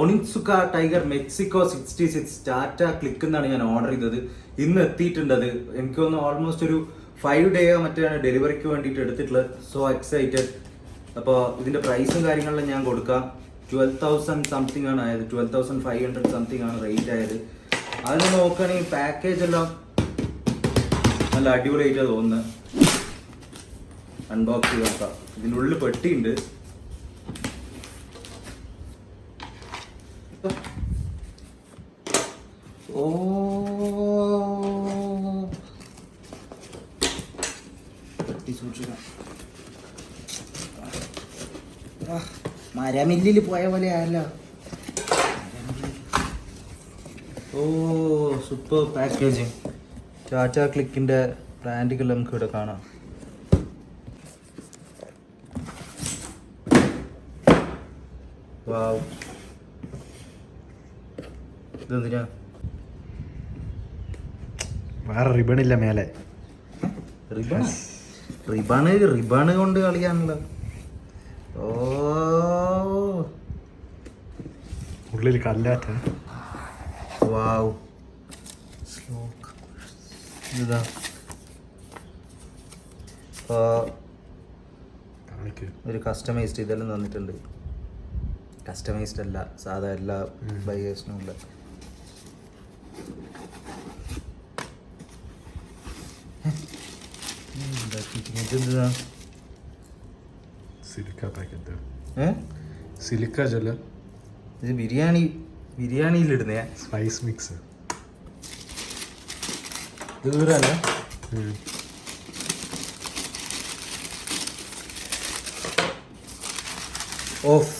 ഒണിൻസുക tiger Mexico 66 Tata click എന്നാണ് ഞാൻ order ചെയ്തത്. ഇന്ന് എത്തിയിട്ടുണ്ട്. അത് എനിക്ക് തോന്നുന്നു ഓൾമോസ്റ്റ് ഒരു 5 ഡേ മറ്റാണ് ഡെലിവറിക്ക് വേണ്ടിയിട്ട് എടുത്തിട്ടുള്ളത്. So excited. അപ്പോൾ ഇതിന്റെ പ്രൈസും കാര്യങ്ങളെല്ലാം ഞാൻ കൊടുക്കാം. 12,000 സംതിങ് ആണ് ആയത്, 12,500 സംതിങ് ആണ് റേറ്റ് ആയത്. അതിന് നോക്കുകയാണെങ്കിൽ പാക്കേജ് എല്ലാം നല്ല അടിപൊളിയായിട്ടാണ് തോന്നുന്നത്. അൺബോക്സ് ചെയ്ത് നോക്കാം. ഇതിൻ്റെ ഉള്ളിൽ പെട്ടിയുണ്ട്. ഓ പെട്ടി സൂക്ഷിക്കാം. മരമില്ലിൽ പോയ പോലെ ആയല്ലോ. ഓ സൂപ്പർ പാക്കേജിങ്. ടാറ്റ ക്ലിക്കിൻ്റെ ബ്രാൻഡുകൾ നമുക്ക് ഇവിടെ കാണാം. വാവ്, ഇതെന്തിനാ? വേറെ റിബണില്ല മേലെ. റിബണ് കൊണ്ട് കളിയാണല്ലോ. ഓ ഉള്ളിൽ കല്ലാറ്റ. വാവ്, ഇതാ ഒരു കസ്റ്റമൈസ്ഡ് ഇതെല്ലാം തന്നിട്ടുണ്ട്. കസ്റ്റമൈസ്ഡ് അല്ല, സാധാ എല്ലാ ബയേഴ്സിനും ഉള്ള. സിലിക്ക ജെല്ല. ഇത് ബിരിയാണിയിലിടുന്നേ സ്പൈസ് മിക്സ്. ഇത് വീറല്ല. ഓഫ്,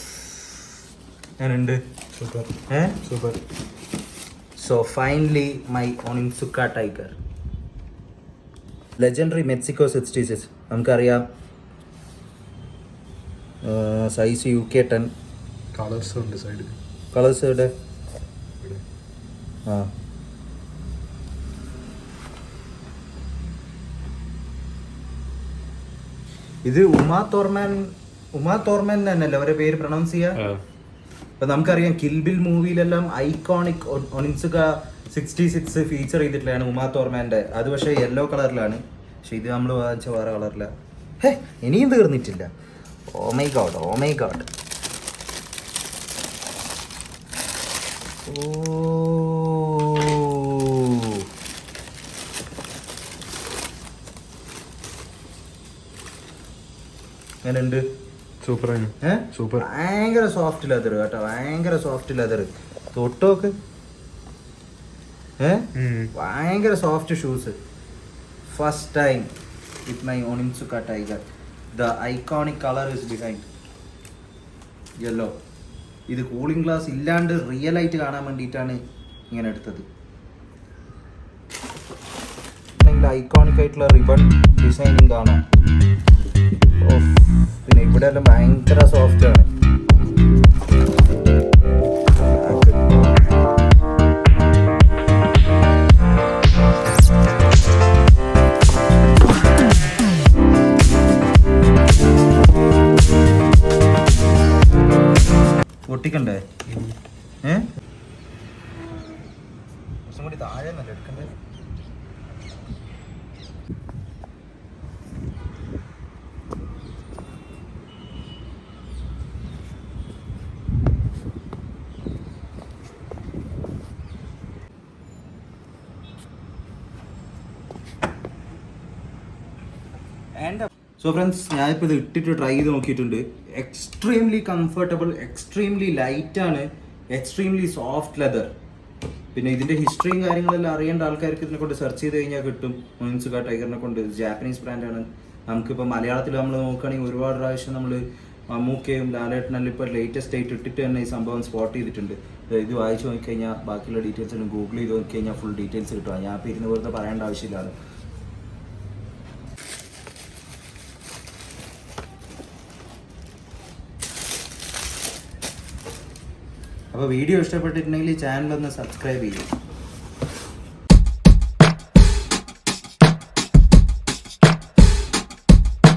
ഞാനുണ്ട്. Super super. So finally my Onitsuka Tiger legendary Mexico 66. നമുക്കറിയാം സൈസ് UK 10. കളേഴ്സ് ഉണ്ട് സൈഡിൽ. കളേഴ്സ് ഇവിടെ. ആ ഇത് ഉമാ തോർമാൻ തന്നെയല്ലേ അവരുടെ പേര് പ്രൊണൗൺസ് ചെയ്യാ. അപ്പൊ നമുക്കറിയാം കിൽ ബിൽ മൂവിയിലെല്ലാം ഐക്കോണിക് ഒണിൻസുക 66 ഫീച്ചർ ചെയ്തിട്ടുള്ളതാണ് ഉമാ തോർമാൻ്റെ. അത് പക്ഷേ യെല്ലോ കളറിലാണ്. പക്ഷെ ഇത് നമ്മൾ വാങ്ങിച്ച വേറെ കളറില്ല. ഇനിയും തീർന്നിട്ടില്ല. Oh my God, oh my God. Oh അങ്ങനെയുണ്ട്. Super super. ഭയങ്കര സോഫ്റ്റ് ലെതർ കേട്ടോ, ഭയങ്കര സോഫ്റ്റ് ലെതർ. തൊട്ടോക്ക്, ഭയങ്കര soft shoes. First time with my Onitsuka Tiger. The iconic colour is behind yellow. ഇത് കൂളിംഗ് ഗ്ലാസ് ഇല്ലാണ്ട് റിയൽ ആയിട്ട് കാണാൻ വേണ്ടിയിട്ടാണ് ഇങ്ങനെ എടുത്തത്. ഐക്കോണിക് ആയിട്ടുള്ള റിബൺ ഡിസൈനിങ് കാണാം. പിന്നെ ഇവിടെ എല്ലാം ഭയങ്കര സോഫ്റ്റ് ആണ്. ഒട്ടിക്കണ്ടേ? കുറച്ചും കൂടി താഴെ നല്ല എടുക്കണ്ടേ? സോ ഫ്രണ്ട്സ്, ഞാനിപ്പോൾ ഇത് ഇട്ടിട്ട് ട്രൈ ചെയ്ത് നോക്കിയിട്ടുണ്ട്. എക്സ്ട്രീംലി കംഫർട്ടബിൾ, എക്സ്ട്രീംലി ലൈറ്റാണ്, എക്സ്ട്രീംലി സോഫ്റ്റ് ലെതർ. പിന്നെ ഇതിൻ്റെ ഹിസ്റ്ററിയും കാര്യങ്ങളെല്ലാം അറിയേണ്ട ആൾക്കാർക്ക് ഇതിനെ കൊണ്ട് സെർച്ച് ചെയ്ത് കഴിഞ്ഞാൽ കിട്ടും. ഒണിൻസുക ടൈഗറിനെ കൊണ്ട്. ജാപ്പനീസ് ബ്രാൻഡാണ്. നമുക്കിപ്പോൾ മലയാളത്തിൽ നമ്മൾ നോക്കുകയാണെങ്കിൽ ഒരുപാട് പ്രാവശ്യം നമ്മൾ മമ്മൂക്കയും ലാലേട്ടനെല്ലാം ഇപ്പോൾ ലേറ്റസ്റ്റ് ആയിട്ട് ഇട്ടിട്ട് തന്നെ ഈ സംഭവം സ്പോട്ട് ചെയ്തിട്ടുണ്ട്. ഇത് വായിച്ച് നോക്കിക്കഴിഞ്ഞാൽ ബാക്കിയുള്ള ഡീറ്റെയിൽസ് എല്ലാം ഗൂഗിൾ ചെയ്ത് നോക്കിക്കഴിഞ്ഞാൽ ഫുൾ ഡീറ്റെയിൽസ് കിട്ടുക. ഞാൻ ഇപ്പോൾ ഇരുന്ന് വെറുതെ പറയേണ്ട ആവശ്യമില്ലാതെ. അപ്പോൾ വീഡിയോ ഇഷ്ടപ്പെട്ടിട്ടുണ്ടെങ്കിൽ ചാനൽ ഒന്ന് സബ്സ്ക്രൈബ് ചെയ്യും.